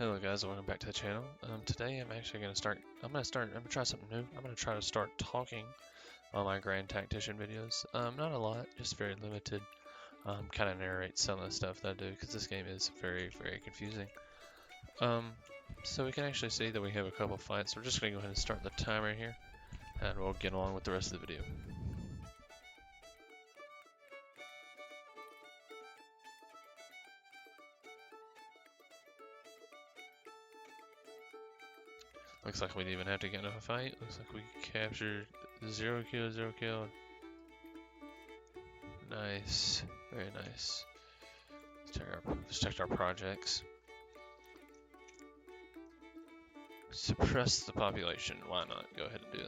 Hello guys, welcome back to the channel. Today I'm actually gonna try something new. I'm gonna try to start talking on my Grand Tactician videos. Not a lot, just very limited. Kind of narrate some of the stuff that I do because this game is very, very confusing. So we can actually see that we have a couple fights. We're just gonna go ahead and start the timer here, and we'll get along with the rest of the video. Looks like we didn't even have to get into a fight. Looks like we captured 0 kill, 0 kill. Nice, very nice. Let's check our projects. Suppress the population. Why not? Go ahead and do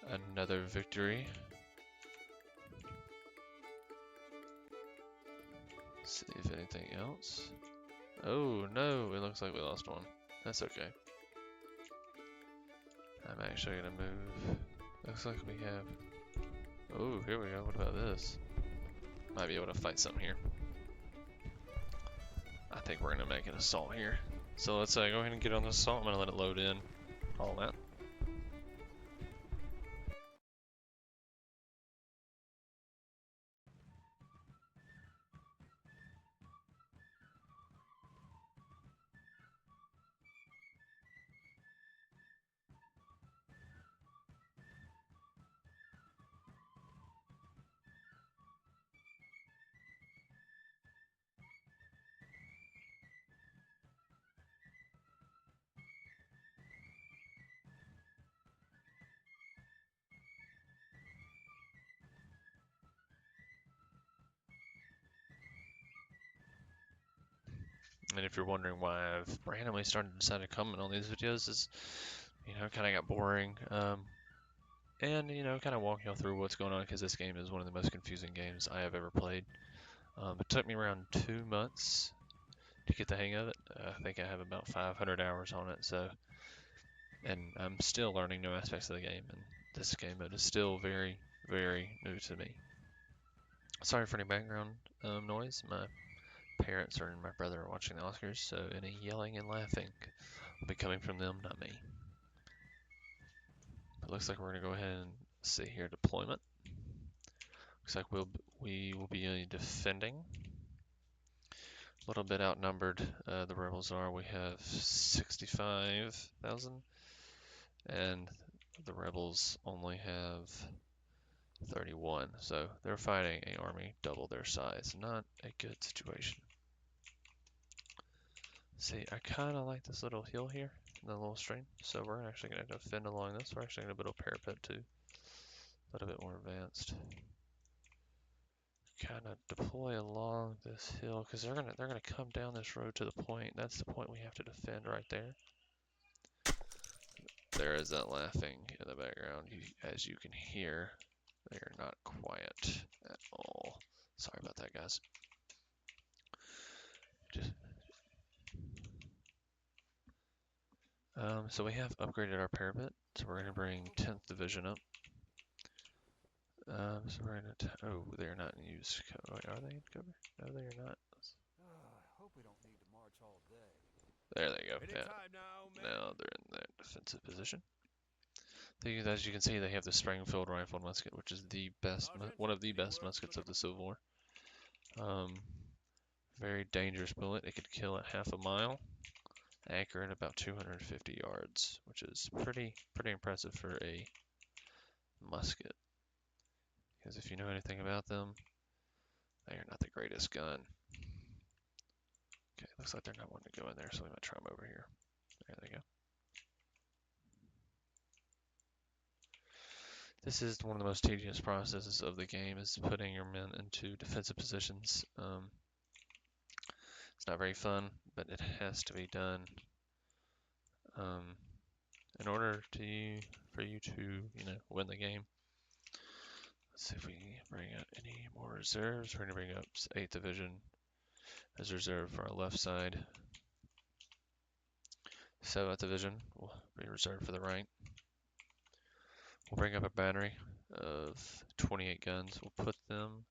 that. Another victory. Let's see if anything else. Oh no, it looks like we lost one. That's okay. I'm actually gonna move. Looks like we have. Oh, here we go. What about this? Might be able to fight something here. I think we're gonna make an assault here. So let's go ahead and get on the assault. I'm gonna let it load in. All that. And if you're wondering why I've randomly decided to comment on these videos, is kind of got boring. And kind of walk y'all through what's going on because this game is one of the most confusing games I have ever played. It took me around 2 months to get the hang of it. I think I have about 500 hours on it. And I'm still learning new aspects of the game, and this game mode is still very, very new to me. Sorry for any background noise. My parents and my brother are watching the Oscars, so any yelling and laughing will be coming from them, not me. It looks like we're going to go ahead and see here deployment. Looks like we will be defending. A little bit outnumbered, the rebels are. We have 65,000, and the rebels only have 31. So they're fighting an army double their size. Not a good situation. See, I kind of like this little hill here, the little stream. So we're actually going to defend along this. We're actually going to build a parapet too, a little bit more advanced. Kind of deploy along this hill because they're gonna come down this road to the point. That's the point we have to defend right there. There is that laughing in the background. As you can hear, they are not quiet at all. Sorry about that, guys. So we have upgraded our parapet. So we're gonna bring 10th Division up. So we're gonna. Oh, they're not in use. Wait, are they in cover? No, they are not. I hope we don't need to march all day. There they go. Yeah. Now they're in their defensive position. As you can see, they have the Springfield rifled musket, which is the best, one of the best muskets of the Civil War. Very dangerous bullet. It could kill at half a mile. Accurate about 250 yards, which is pretty impressive for a musket. Because if you know anything about them, they are not the greatest gun. Okay, looks like they're not wanting to go in there, so we might try them over here. There they go. This is one of the most tedious processes of the game, is putting your men into defensive positions. It's not very fun, but it has to be done in order for you to win the game. Let's see if we can bring out any more reserves. We're going to bring up 8th Division as reserve for our left side. 7th Division will be reserved for the right. We'll bring up a battery of 28 guns. We'll put them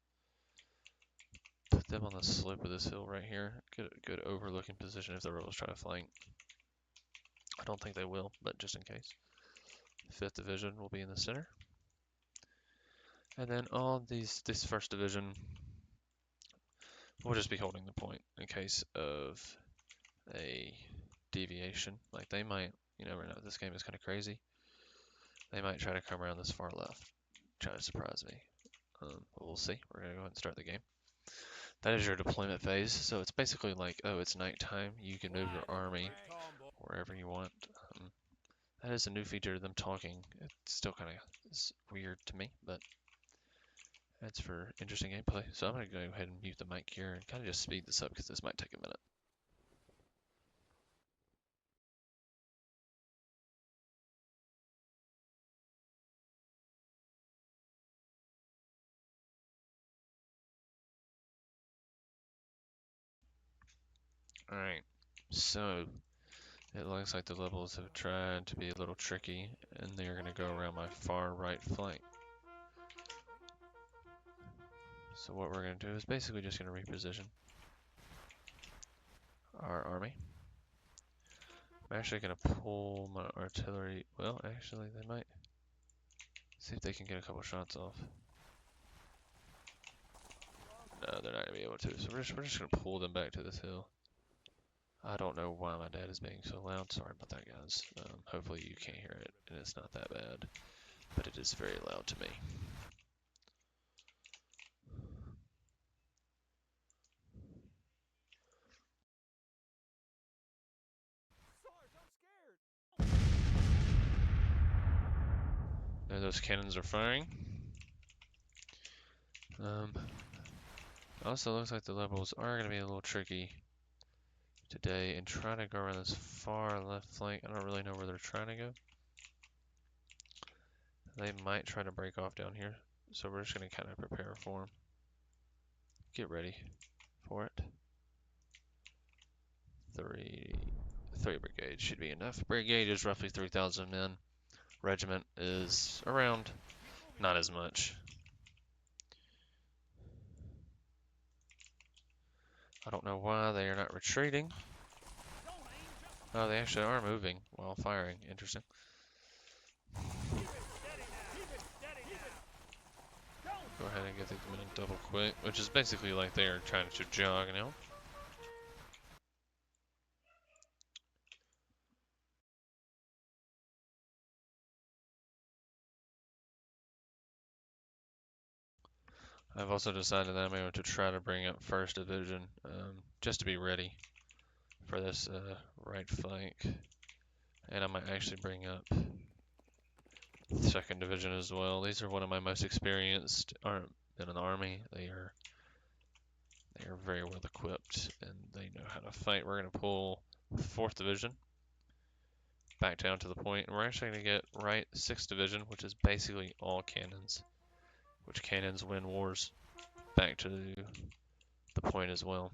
put them on the slope of this hill right here. Get a good overlooking position if the rebels try to flank. I don't think they will, but just in case. 5th Division will be in the center. And then all this 1st Division will just be holding the point in case of a deviation. Like they might, you never know, this game is kind of crazy. They might try to come around this far left, try to surprise me. But we'll see. We're gonna go ahead and start the game. That is your deployment phase. So it's basically like, oh, it's nighttime. You can move your army wherever you want. That is a new feature, them talking. It's still kind of weird to me, but that's for interesting gameplay. So I'm going to go ahead and mute the mic here and kind of just speed this up because this might take a minute. Alright, so it looks like the levels have tried to be a little tricky and they're going to go around my far right flank. So what we're going to do is basically just going to reposition our army. I'm actually going to pull my artillery. Well, actually, they might. See if they can get a couple shots off. No, they're not going to be able to. So we're just going to pull them back to this hill. I don't know why my dad is being so loud. Sorry about that, guys. Hopefully you can't hear it, and it's not that bad. But it is very loud to me. Now those cannons are firing. Also looks like the levels are going to be a little tricky today and trying to go around this far left flank. I don't really know where they're trying to go. They might try to break off down here, so we're just going to kind of prepare for them. Get ready for it. Three brigades should be enough. Brigade is roughly 3,000 men. Regiment is around, not as much. I don't know why they are not retreating. Oh, they actually are moving while firing. Interesting. Go ahead and get these men double quick, which is basically like they are trying to jog now. I've also decided that I'm going to try to bring up 1st Division just to be ready for this right flank. And I might actually bring up 2nd Division as well. These are one of my most experienced men in the army. They are very well equipped and they know how to fight. We're going to pull 4th Division back down to the point, and we're actually going to get right 6th Division, which is basically all cannons, which cannons win wars, back to the point as well.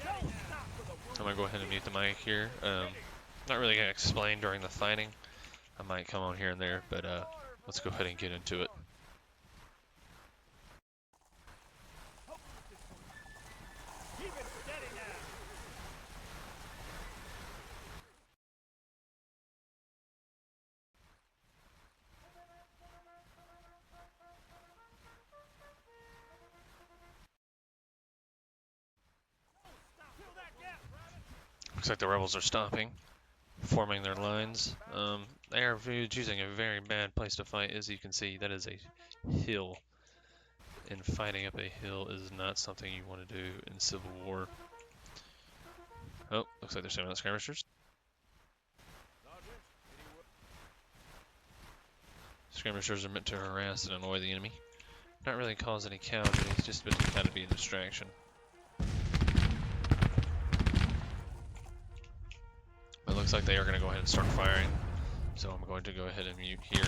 I'm going to go ahead and mute the mic here. Not really going to explain during the fighting. I might come on here and there, but let's go ahead and get into it. Looks like the rebels are stopping, forming their lines. They are choosing a very bad place to fight. As you can see, that is a hill. And fighting up a hill is not something you want to do in Civil War. Oh, looks like they're sending out skirmishers. Skirmishers are meant to harass and annoy the enemy. Not really cause any casualties, just meant to kind of be a distraction. It looks like they are going to go ahead and start firing, so I'm going to go ahead and mute here.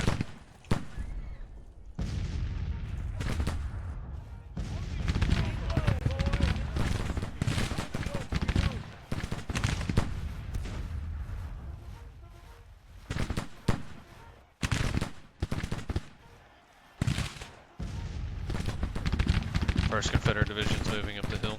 First Confederate division's moving up the hill.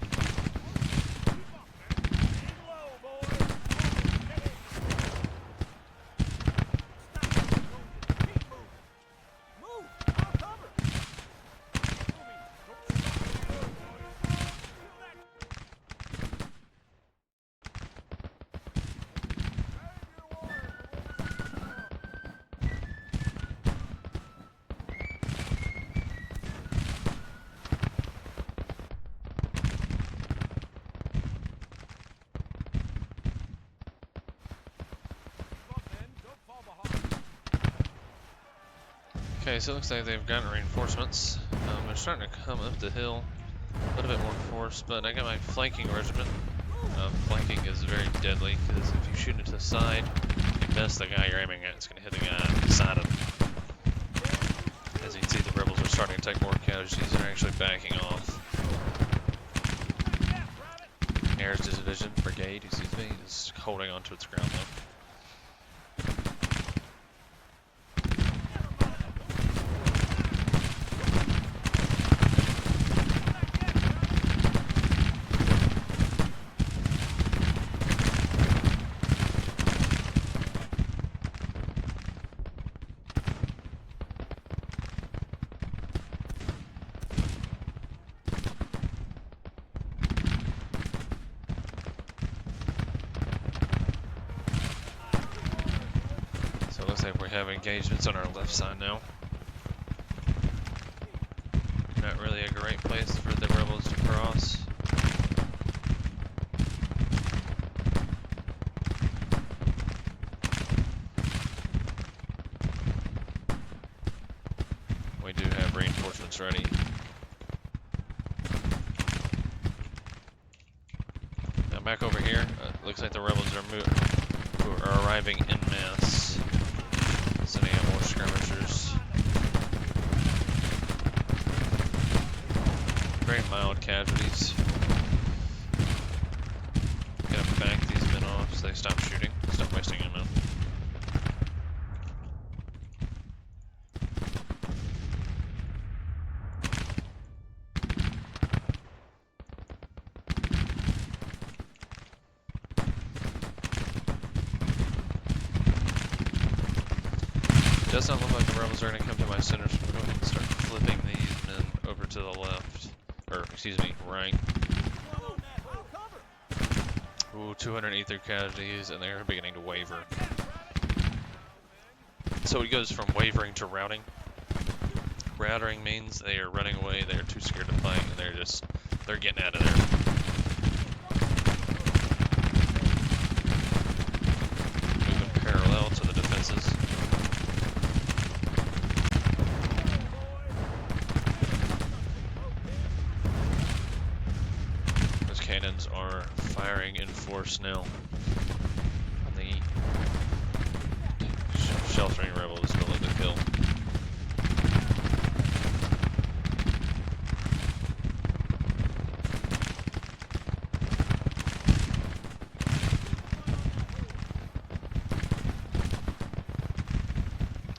Okay, so it looks like they've gotten reinforcements. They're starting to come up the hill, a little bit more force, but I got my flanking regiment. Flanking is very deadly, because if you shoot it to the side, you miss the guy you're aiming at, it's going to hit the guy on the side of him. As you can see, the rebels are starting to take more casualties, and are actually backing off. Ayers division, brigade, excuse me, is holding onto its ground though. So it looks like we have engagements on our left side now. Not really a great place for the rebels to cross. We do have reinforcements ready. Now back over here, looks like the rebels are arriving en masse. Sending out more skirmishers. Very mild casualties. Gotta back these men off so they stop shooting, stop wasting ammo. It does not look like the rebels are going to come to my center, so I'm going to go ahead and start flipping these men over to the left. Or, excuse me, right. Ooh, 283 casualties, and they're beginning to waver. So it goes from wavering to routing. Routing means they are running away, they are too scared to fight, and they're getting out of there. Moving parallel to the defenses. Those cannons are firing in force now on the sheltering rebels below the hill.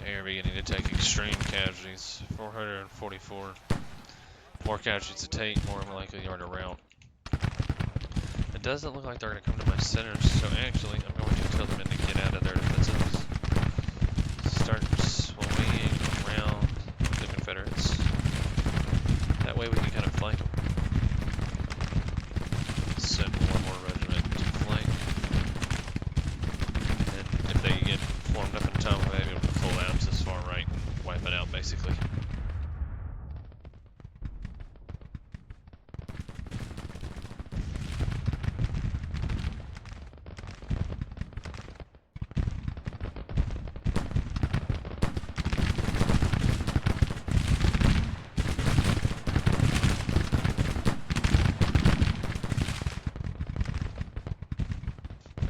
They are beginning to take extreme casualties. 444. More casualties to take, more likely they are to rout. It doesn't look like they're going to come to my center, so actually I'm going to tell them to get out of their defenses. Start swinging around the Confederates. That way we can kind of flank them. Send one more regiment to flank. And if they get formed up in time, we'll be able to pull out to this far right and wipe it out basically.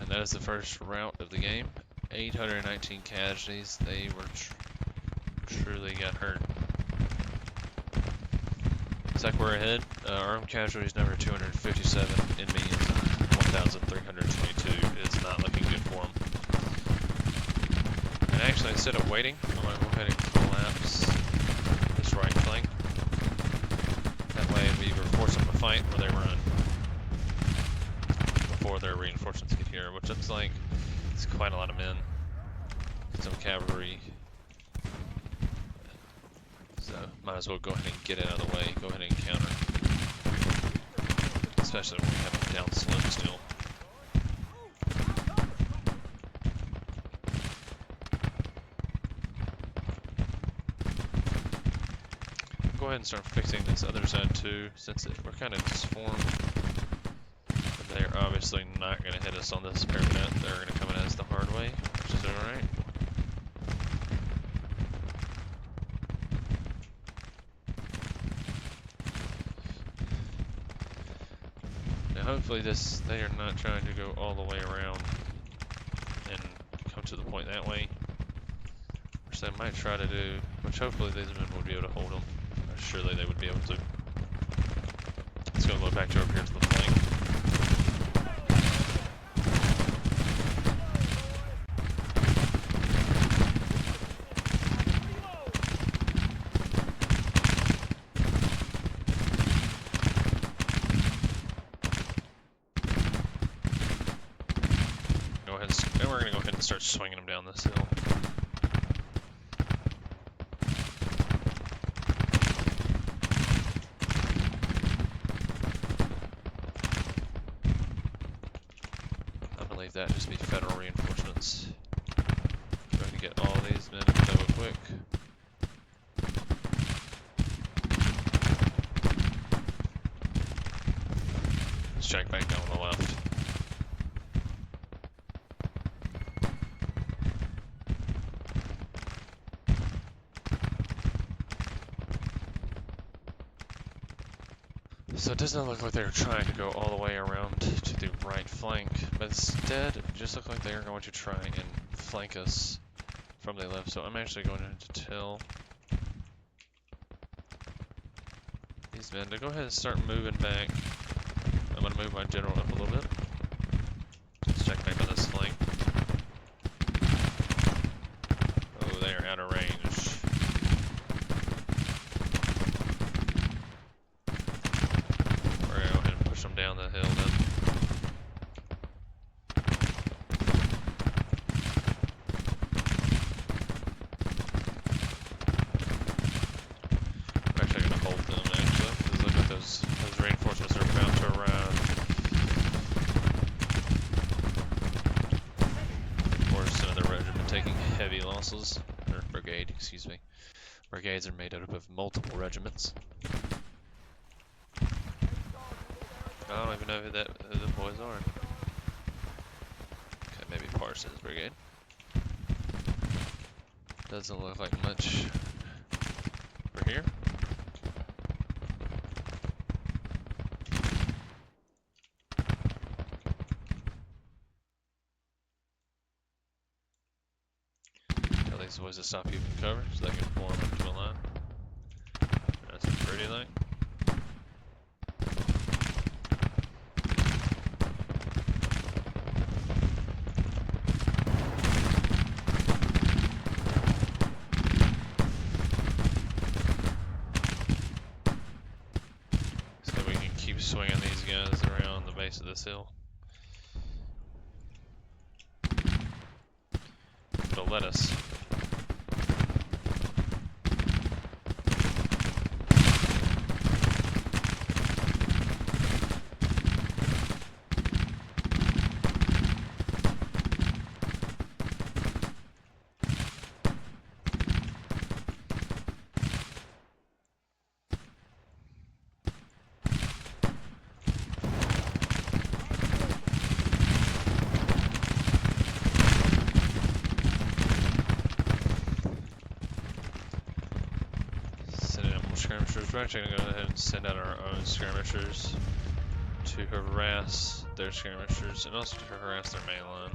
That is the first rout of the game. 819 casualties. They were truly got hurt. Looks like we're ahead. Armed casualties number 257. Enemy is 1,322. It's not looking good for them. And actually, instead of waiting, I'm going to go ahead and collapse this right flank. That way we before their reinforcements get here, which looks like it's quite a lot of men. Some cavalry. So might as well go ahead and get it out of the way, go ahead and counter. Especially when we have them down slope still. Go ahead and start fixing this other side too, since we're kind of disformed. And they're obviously not going to hit us on this parapet. They're going to come at us the hard way, which is alright. Now hopefully they are not trying to go all the way around and come to the point that way. Which they might try to do, which hopefully these men would be able to hold them. Surely they would be able to. Let's go a little back to over here to the flank. And we're going to go ahead and start swinging them down this hill. That just be federal reinforcements. Trying to get all these men double quick. Let's check back down on the left. So it does not look like they're trying to go all the way around to the right flank, but instead, it just looks like they are going to try and flank us from the left. So I'm actually going to tell these men to go ahead and start moving back. I'm going to move my general up a little bit. Let's check back on this flank. Oh, they are out of range. Down the hill then. I'm actually going to hold them actually, because look at those reinforcements are about to arrive. Of course, another regiment taking heavy losses, or brigade, excuse me. Brigades are made up of multiple regiments. I don't even know who the boys are. Okay, maybe Parsons Brigade. Doesn't look like much for here. Tell these boys to stop keeping cover so they can form into a line. That's a pretty thing. Swinging these guys around the base of this hill. It'll let us. Skirmishers. We're actually going to go ahead and send out our own skirmishers to harass their skirmishers and also to harass their main line.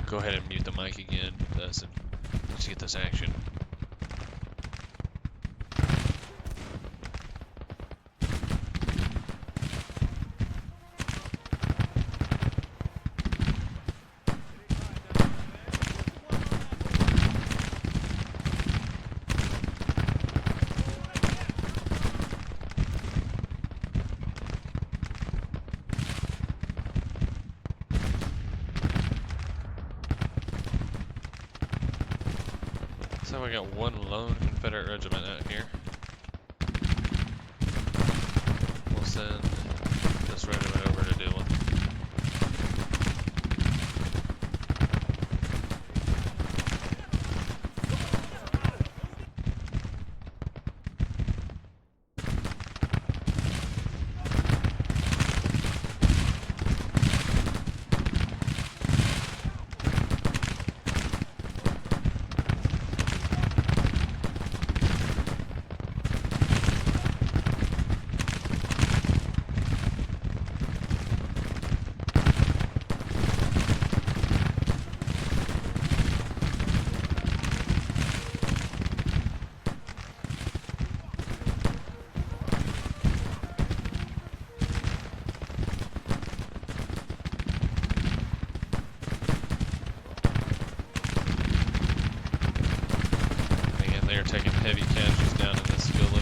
Go ahead and mute the mic again. Let's get this action. we got one lone Confederate regiment out here. We'll send this regiment over to Dillon. They're taking heavy casualties down in this building.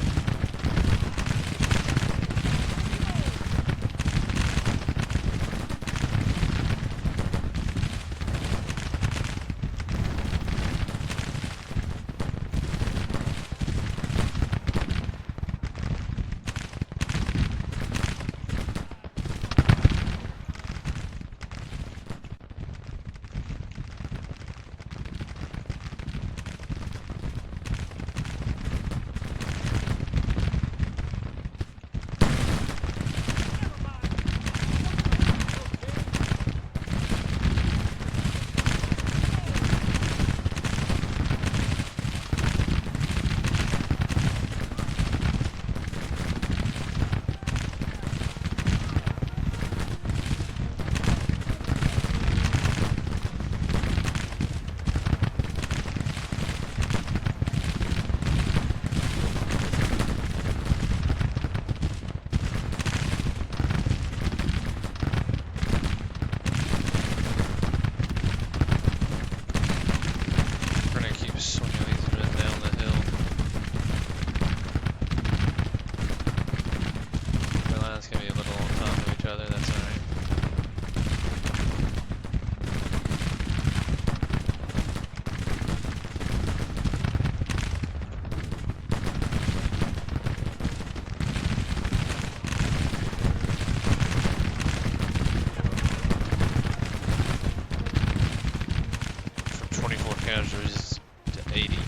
Casualties to 80.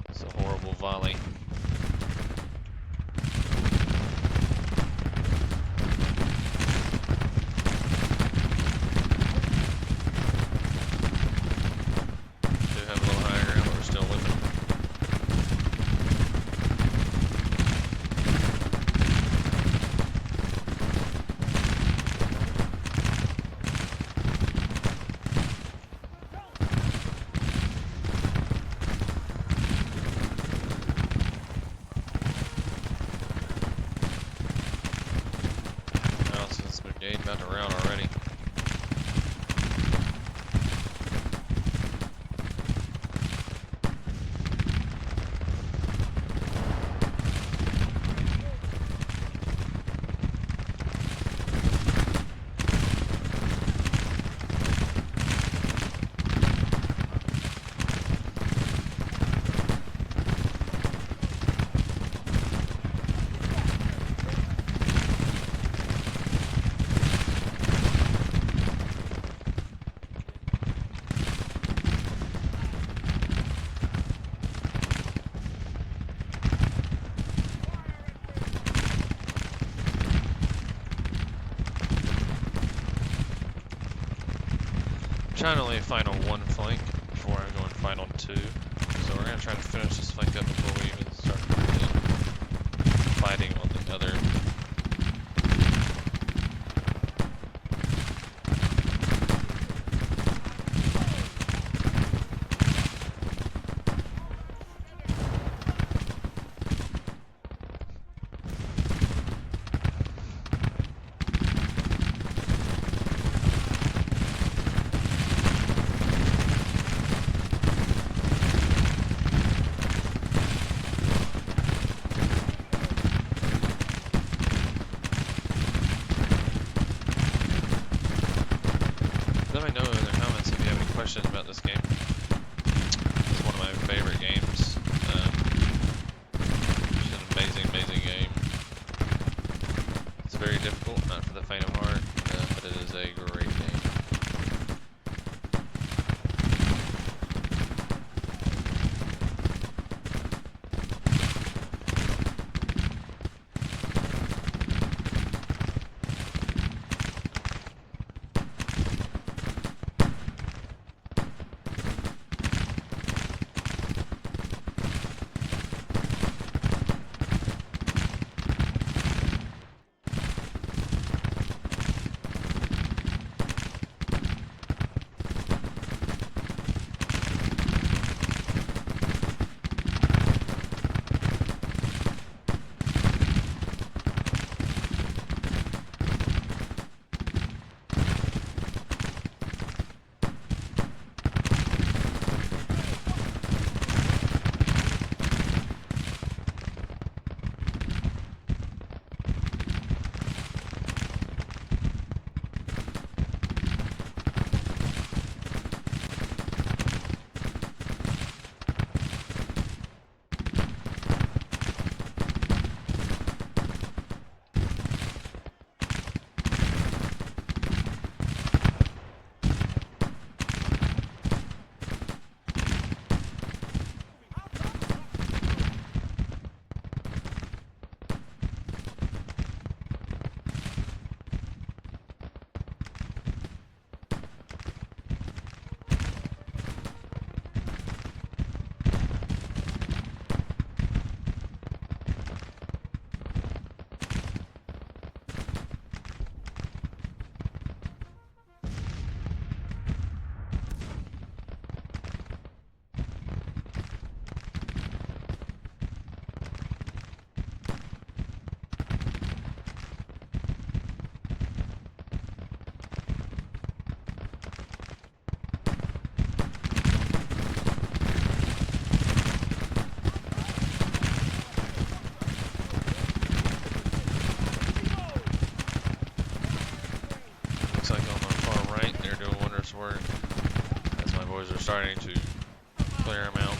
It's a horrible volley. Do have a little higher ground, but we're still winning. About to round already. Trying to only final one flank before I go and final two. So we're gonna try to finish this flank up before we even start fighting on the other. faint of heart, but it is a great game. Looks like on the far right, they're doing wondrous work as my boys are starting to clear them out.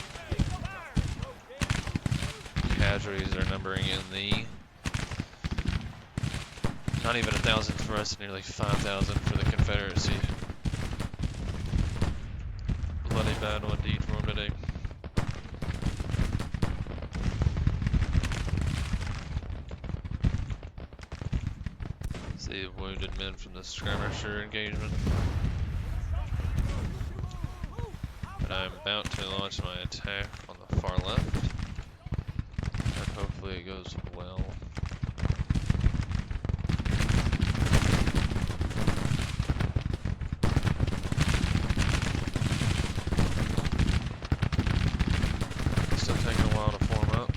Casualties are numbering in the not even 1,000 for us, nearly 5,000 for the Confederacy. Bloody battle indeed for them today. See wounded men from the skirmisher engagement. But I'm about to launch my attack on the far left. And hopefully it goes well. Still taking a while to form up.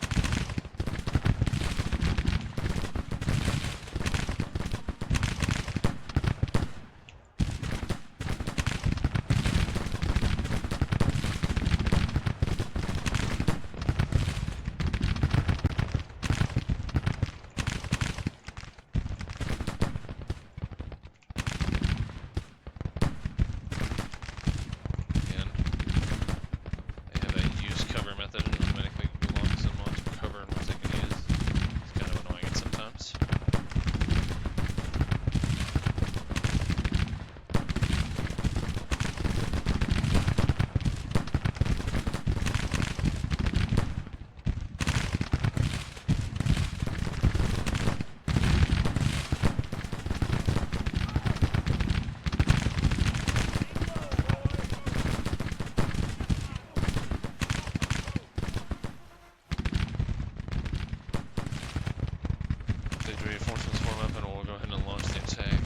Reinforcements form up and we'll go ahead and launch the attack.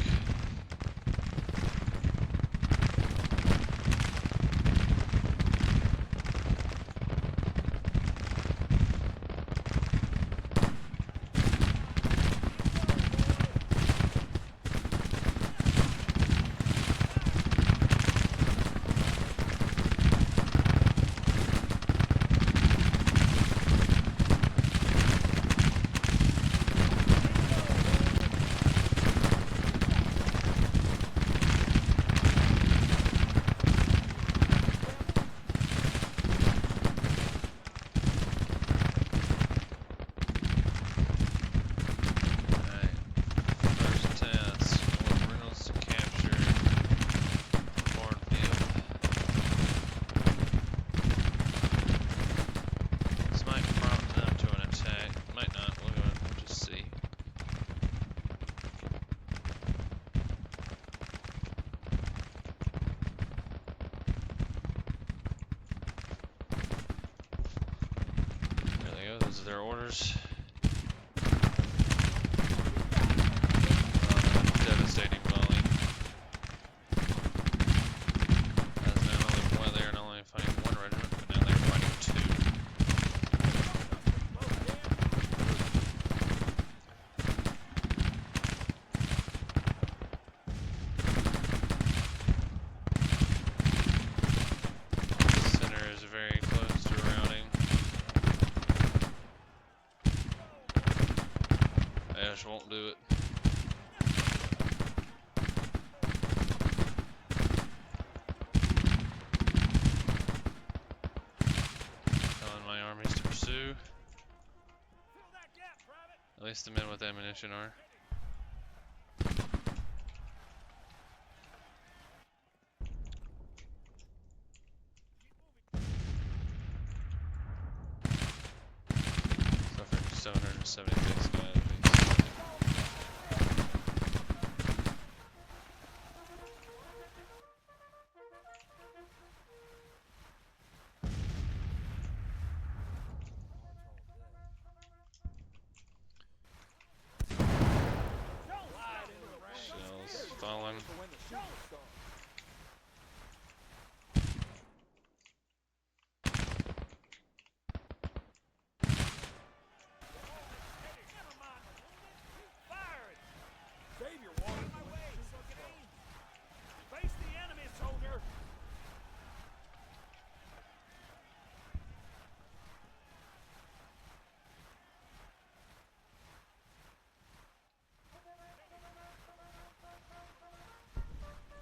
their orders. Devastating volley. As now they are not only fighting one regiment, but now they're fighting two. Center is very close to routing. Ash won't do it. Telling my armies to pursue. At least the men with ammunition are. Suffering 776 casualties. Shells falling. Save your water. Face the enemy, soldier.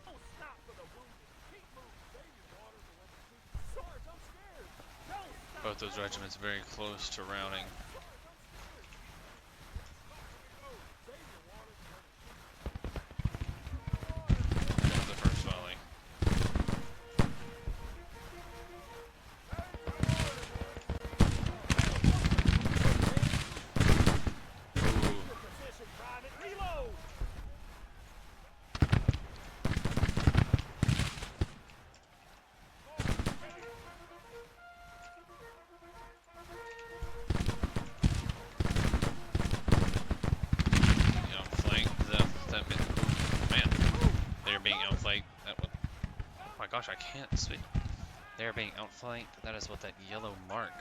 Don't stop for the wounded. Keep moving. Save your water for when the troops. Sarge, I'm scared. Don't stop. Both those regiments very close to routing. There's the first volley. Ooh. Position, private. Reload. Outflanked. Man, they're being outflanked. Oh my gosh, I can't speak. They're being outflanked. That is what that yellow mark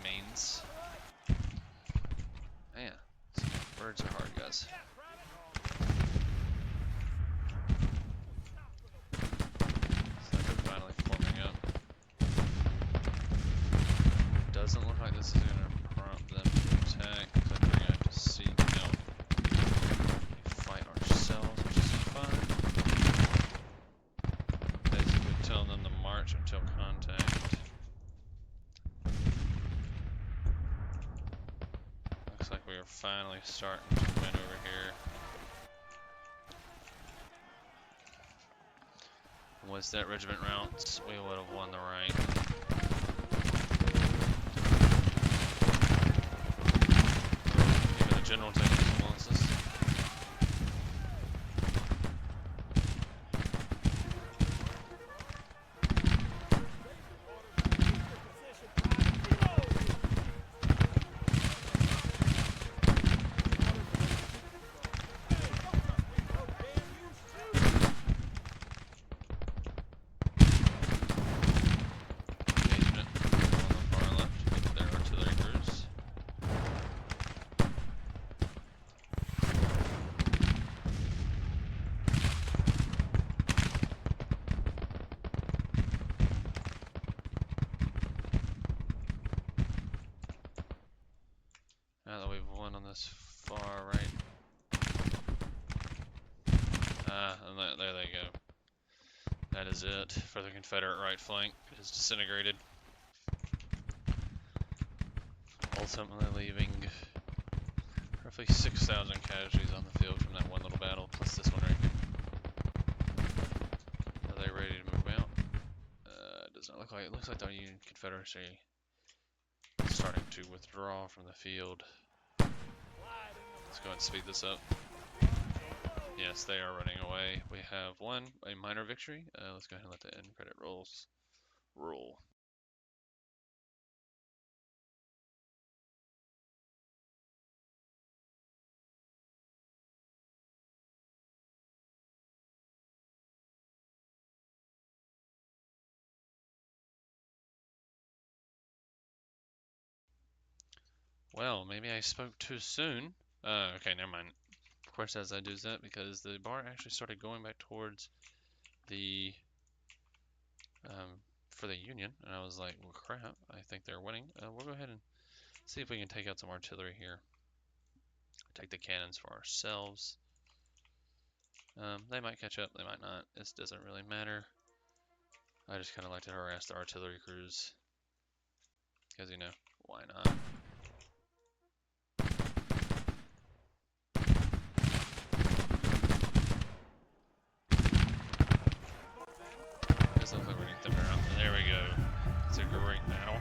means. Man, birds are hard, guys. So they're finally forming up. Doesn't look like this is going to prompt them to attack, so we're going to have to seek out a fight ourselves, which is fine. Basically telling them to march until contact. Looks like we are finally starting to win over here. Was that regiment rounds, we would have won the rank. Even the general taking some losses. Engagement on the far left with their artillery crews. Now that we've won on this far right. And there they go. That is it for the Confederate right flank. It is disintegrated. Ultimately leaving roughly 6,000 casualties on the field from that one little battle, plus this one right here. Are they ready to move out? It does not look like it. Looks like the Union Confederacy is starting to withdraw from the field. Let's go ahead and speed this up. Yes, they are running away. We have won a minor victory. Let's go ahead and let the end credit rolls roll. Well, maybe I spoke too soon. Okay, never mind. Of course, as I do that, because the bar actually started going back towards the for the Union, and I was like, well, crap, I think they're winning. We'll go ahead and see if we can take out some artillery here. Take the cannons for ourselves. They might catch up, they might not. This doesn't really matter. I just kind of like to harass the artillery crews. Because, you know, why not? Doesn't look like we're getting them around. There we go. It's a great battle.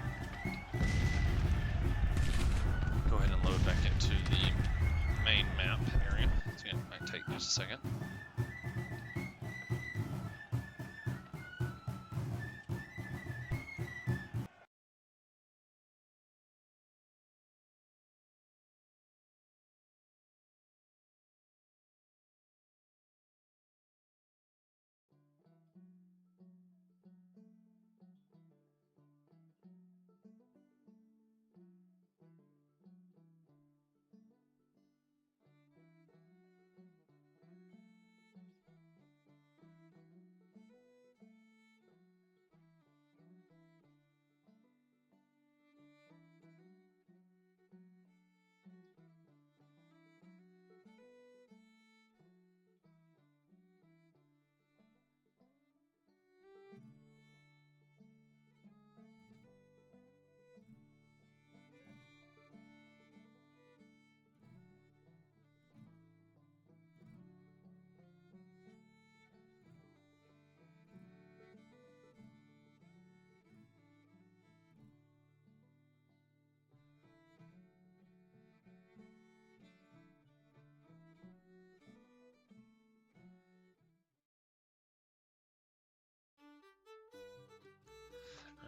Go ahead and load back into the main map area. So yeah, it might take just a second.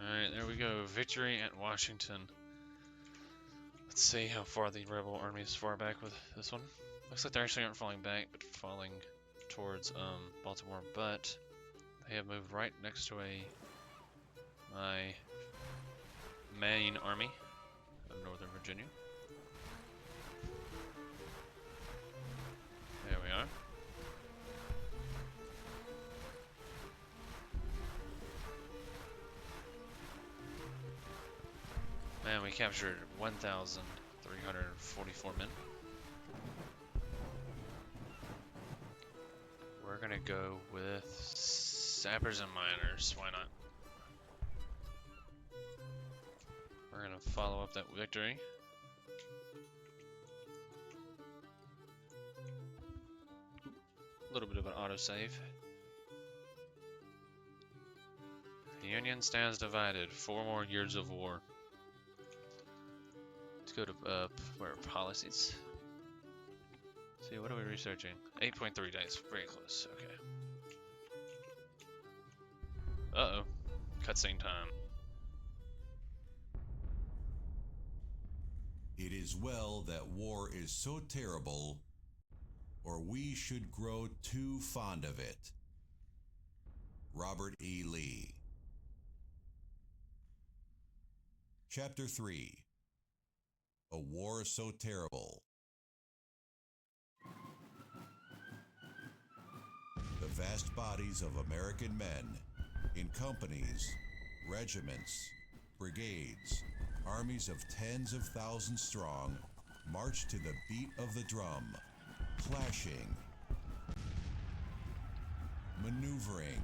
Alright, there we go. Victory at Washington. Let's see how far the rebel army is far back with this one. Looks like they actually aren't falling back, but falling towards Baltimore. But they have moved right next to my main army of Northern Virginia. There we are. Man, we captured 1,344 men. We're gonna go with sappers and miners. Why not? We're gonna follow up that victory. A little bit of an autosave. The Union stands divided. 4 more years of war. Let's go to where are policies? See, what are we researching? 8.3 days. Very close. Okay. Uh-oh. Cutscene time. It is well that war is so terrible, or we should grow too fond of it. Robert E. Lee. Chapter 3. A War So Terrible. The vast bodies of American men, in companies, regiments, brigades, armies of tens of thousands strong, marched to the beat of the drum, clashing, maneuvering,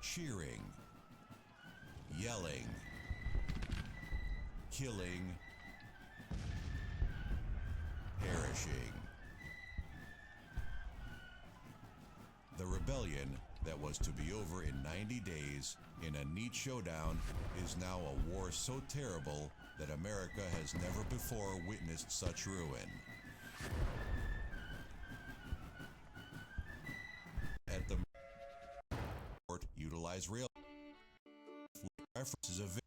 cheering, yelling, killing, perishing. The rebellion that was to be over in 90 days in a neat showdown is now a war so terrible that America has never before witnessed such ruin. At the port, utilize rail references of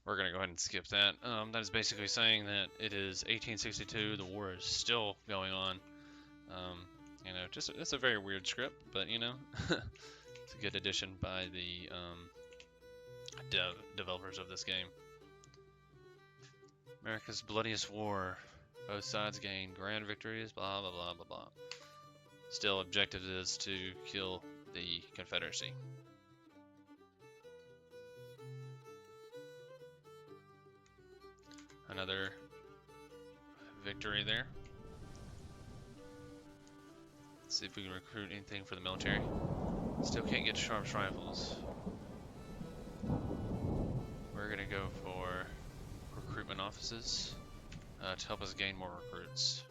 We're gonna go ahead and skip that. That is basically saying that it is 1862. The war is still going on. You know, just it's a very weird script, but you know, it's a good addition by the developers of this game. America's bloodiest war. Both sides gain grand victories, blah blah blah blah blah. Still, objective is to kill the Confederacy. Another victory there. Let's see if we can recruit anything for the military. Still can't get Sharp's rifles. We're gonna go for recruitment offices to help us gain more recruits.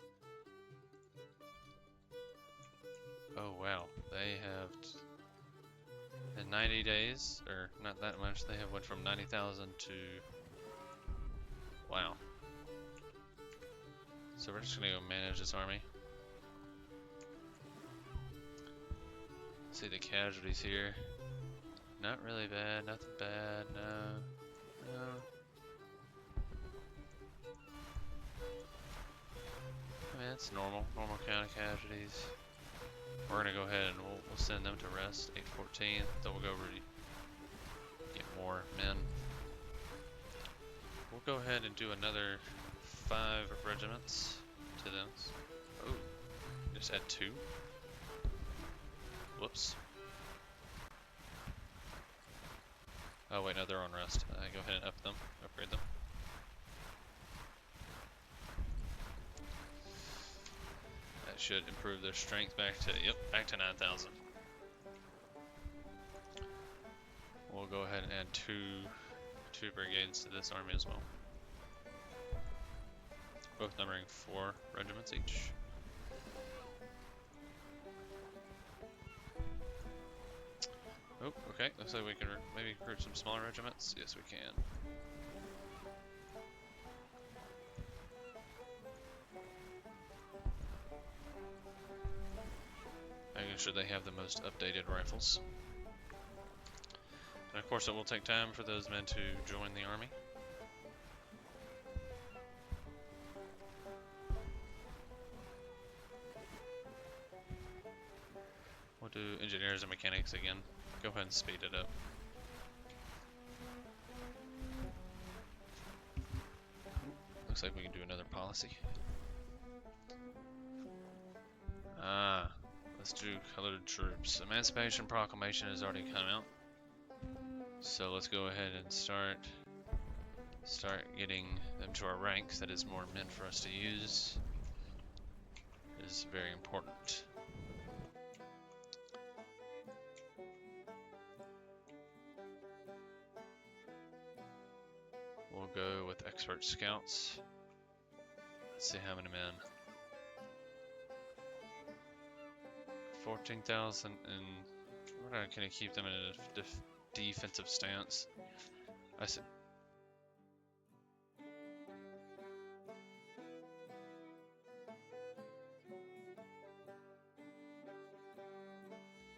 Oh wow, they have in 90 days, or not that much, they have went from 90,000 to wow. So we're just gonna go manage this army. See the casualties here. Not really bad, nothing bad, no. I mean, it's normal kind of casualties. We're gonna go ahead and we'll send them to rest, 814. Then we'll go over to get more men. We'll go ahead and do another 5 regiments to them. Oh, just add 2. Whoops. Oh wait, no, they're on rest. Go ahead and up them, upgrade them. That should improve their strength back to, yep, back to 9,000. We'll go ahead and add two brigades to this army as well. Both numbering 4 regiments each. Oh, okay, looks like we can maybe recruit some smaller regiments. Yes, we can. Making sure they have the most updated rifles. And of course it will take time for those men to join the army. We'll do engineers and mechanics again. Go ahead and speed it up. Looks like we can do another policy. Let's do colored troops. Emancipation Proclamation has already come out. So let's go ahead and start getting them to our ranks. That is more men for us to use. It is very important. We'll go with expert scouts. Let's see how many men. 14,000, and we're not gonna keep them in a defensive stance. I said.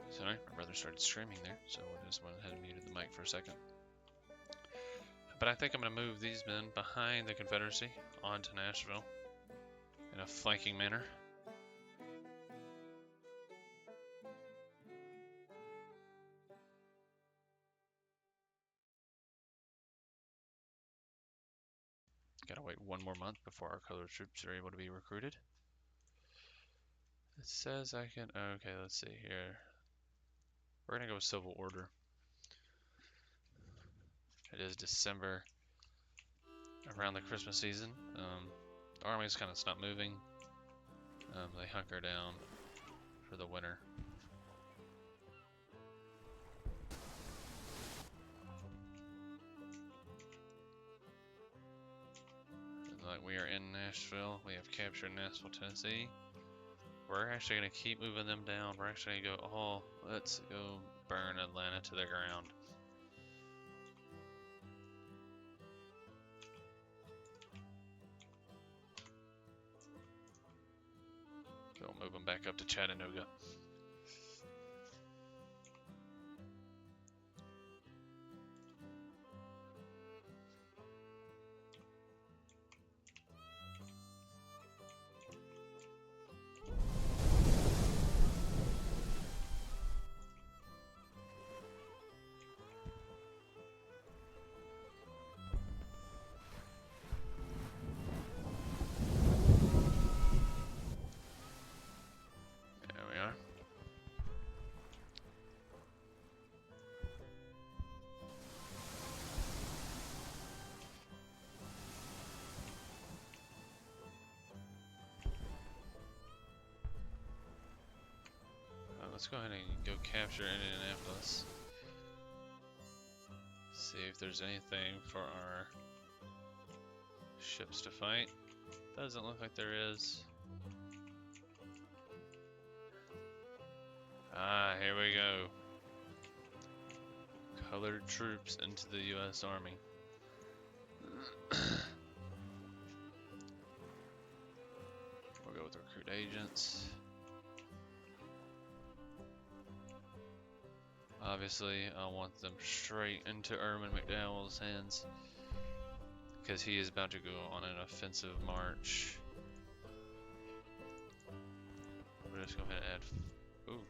Sorry, my brother started streaming there, so I just went ahead and muted the mic for a second. But I think I'm going to move these men behind the Confederacy onto Nashville in a flanking manner. Gotta wait one more month before our colored troops are able to be recruited. It says I can, okay, let's see here. We're gonna go with Civil Order. It is December, around the Christmas season. The army's kind of stopped moving. They hunker down for the winter. Like we are in Nashville. We have captured Nashville, Tennessee. We're actually going to keep moving them down. We're actually going to go, oh, let's go burn Atlanta to the ground. Go move them back up to Chattanooga. let's go ahead and go capture Indianapolis. See if there's anything for our ships to fight. Doesn't look like there is. Ah, here we go. Colored troops into the U.S. Army. We'll go with recruit agents. Obviously, I want them straight into Irwin McDowell's hands because he is about to go on an offensive march. We'll just go ahead and add. Ooh,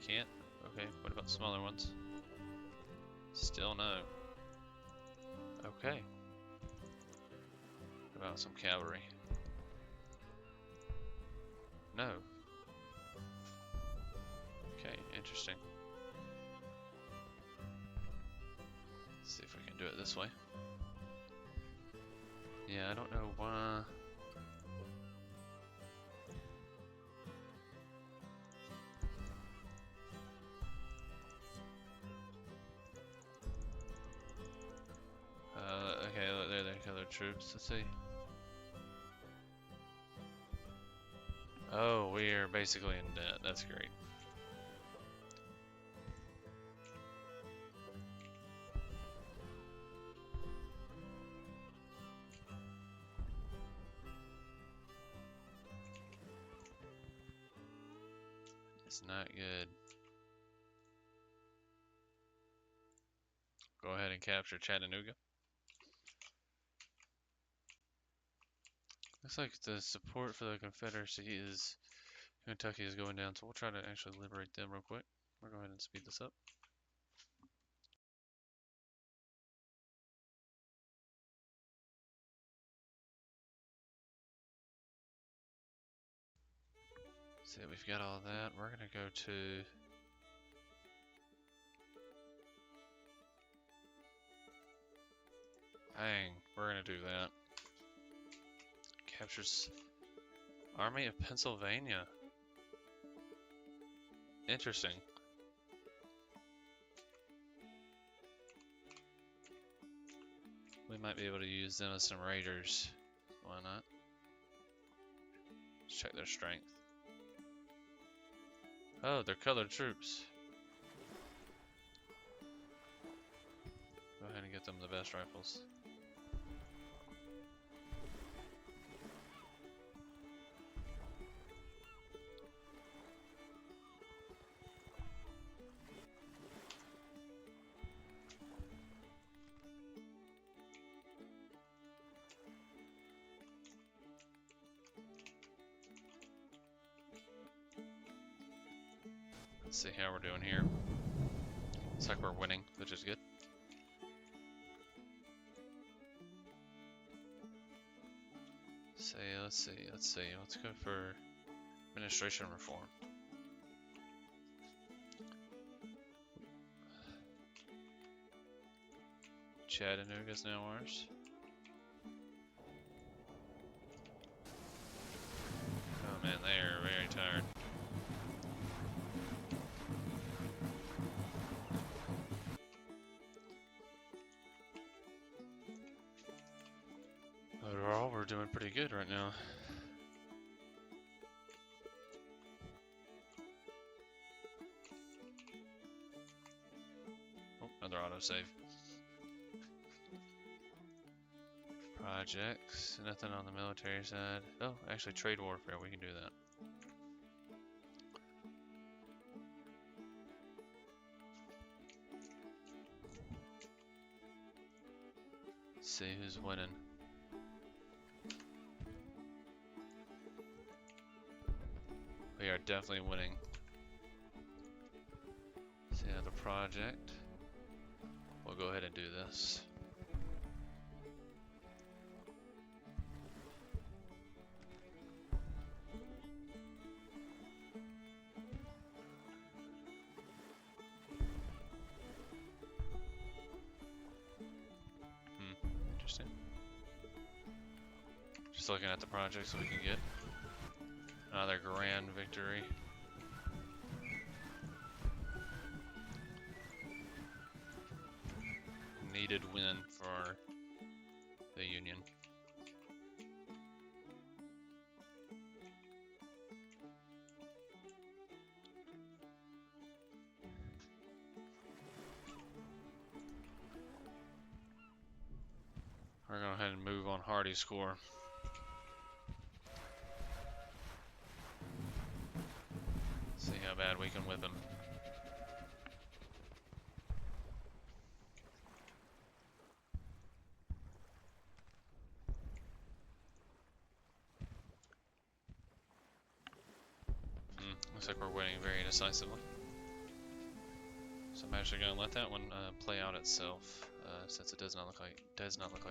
can't? Okay, what about smaller ones? Still no. Okay. What about some cavalry? No. Okay, interesting. Let's see if we can do it this way. Yeah, I don't know why. Okay, look, there they colored troops. Let's see. Oh, we are basically in debt. That's great. It's not good. Go ahead and capture Chattanooga. Looks like the support for the Confederacy is Kentucky is going down, so we'll try to actually liberate them real quick. We'll go ahead and speed this up. See, we've got all that. We're gonna go to Dang, we're gonna do that. Captures Army of Pennsylvania. Interesting. We might be able to use them as some raiders. Why not? Let's check their strength. Oh, they're colored troops. Go ahead and get them the best rifles. Let's see how we're doing here. Looks like we're winning, which is good. Let's see. Let's go for administration reform. Chattanooga's now ours. Oh man, they are very tired. Overall, we're doing pretty good right now. Oh, another autosave. Projects, nothing on the military side. Oh, actually trade warfare, we can do that. Let's see who's winning. We are definitely winning. See another project. We'll go ahead and do this. Interesting. Just looking at the projects we can get. Another grand victory. needed win for the Union. We're going to go ahead and move on Hardy's score. See how bad we can whip him. Looks like we're winning very decisively. So I'm actually going to let that one play out itself, since it does not look like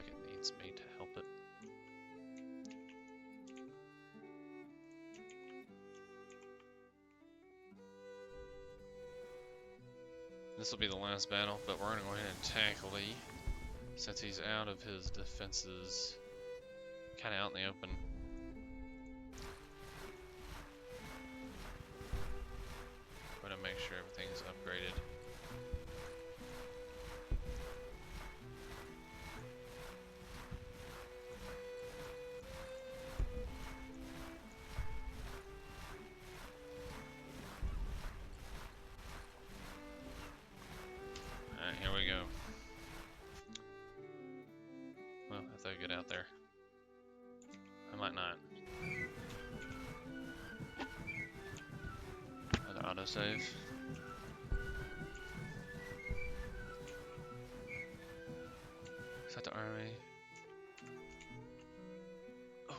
it needs me to help it. This will be the last battle, but we're going to go ahead and attack Lee, since he's out of his defenses, kind of out in the open. Going to make sure everything's upgraded. Alright, here we go. Well, if they get out there. I might not. Another autosave. Set the army. Oh.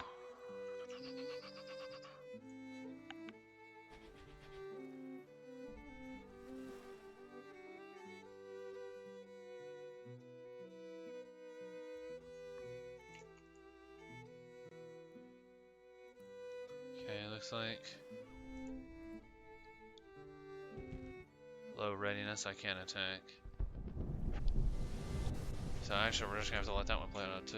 Okay, looks like low readiness, I can't attack. So actually we're just gonna have to let that one play out too.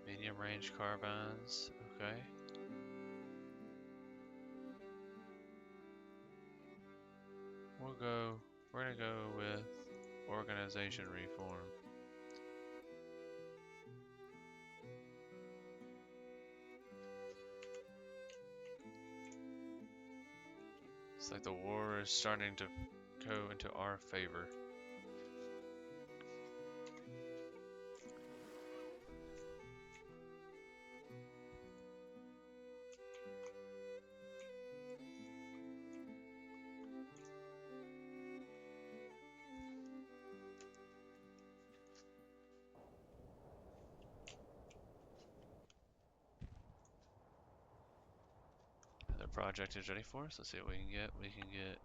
Medium range carbines, okay. We're gonna go with organization reform. It's like the war is starting to go into our favor. The project is ready for us. Let's see what we can get. We can get.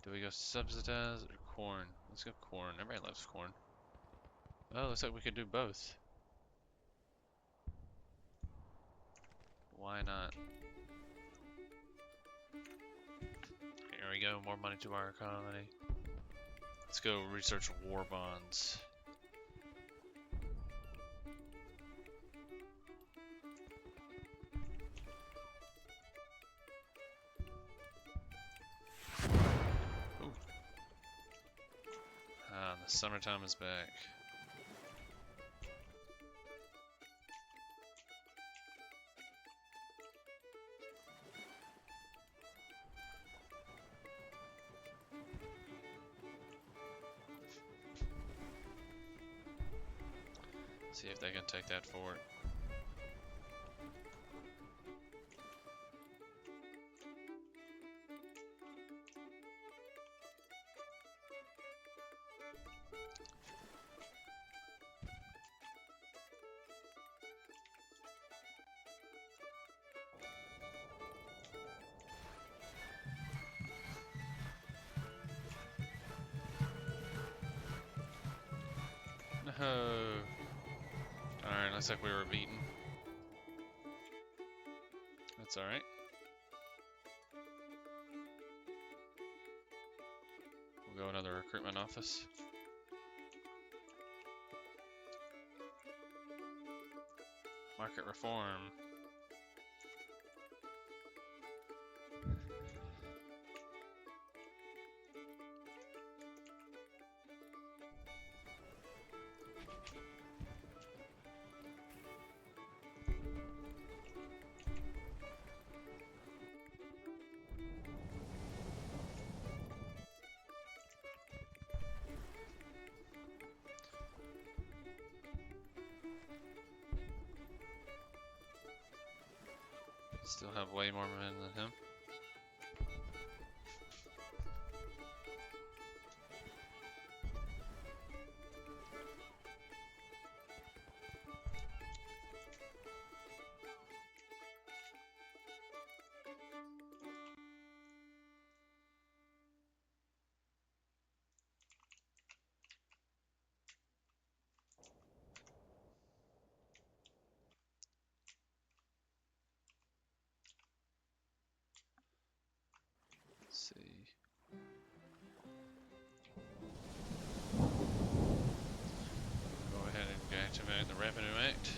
Do we go subsidize or corn? Let's go corn. Everybody loves corn. Oh, looks like we could do both. Why not? Here we go. More money to our economy. Let's go research war bonds. The summertime is back. See if they can take that fort. No. Alright, looks like we were beaten. That's alright. We'll go another recruitment office. Market reform. Still have way more men than him. Let's see. Go ahead and activate the Revenue Act.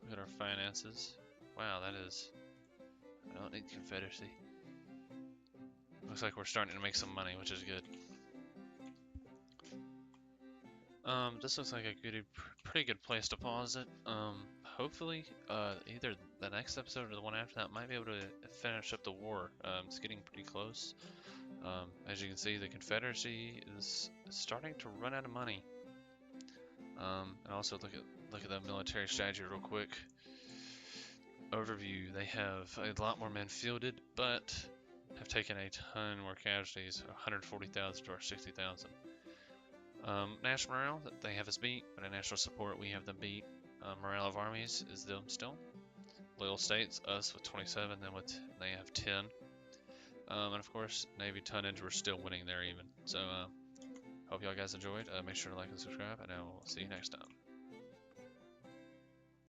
Look at our finances. Wow, that is. I don't need confederacy. Looks like we're starting to make some money, which is good. This looks like a pretty good place to pause it. Hopefully, either the next episode or the one after that might be able to finish up the war. It's getting pretty close. As you can see, the Confederacy is starting to run out of money. And also look at the military strategy real quick. Overview: they have a lot more men fielded, but have taken a ton more casualties. 140,000 to our 60,000. National morale, they have us beat, but in national support, we have them beat. Morale of armies is them still. Loyal states, us with 27, then they have 10. And of course, Navy tonnage, we're still winning there even. So, hope y'all guys enjoyed. Make sure to like and subscribe, and I will see you next time.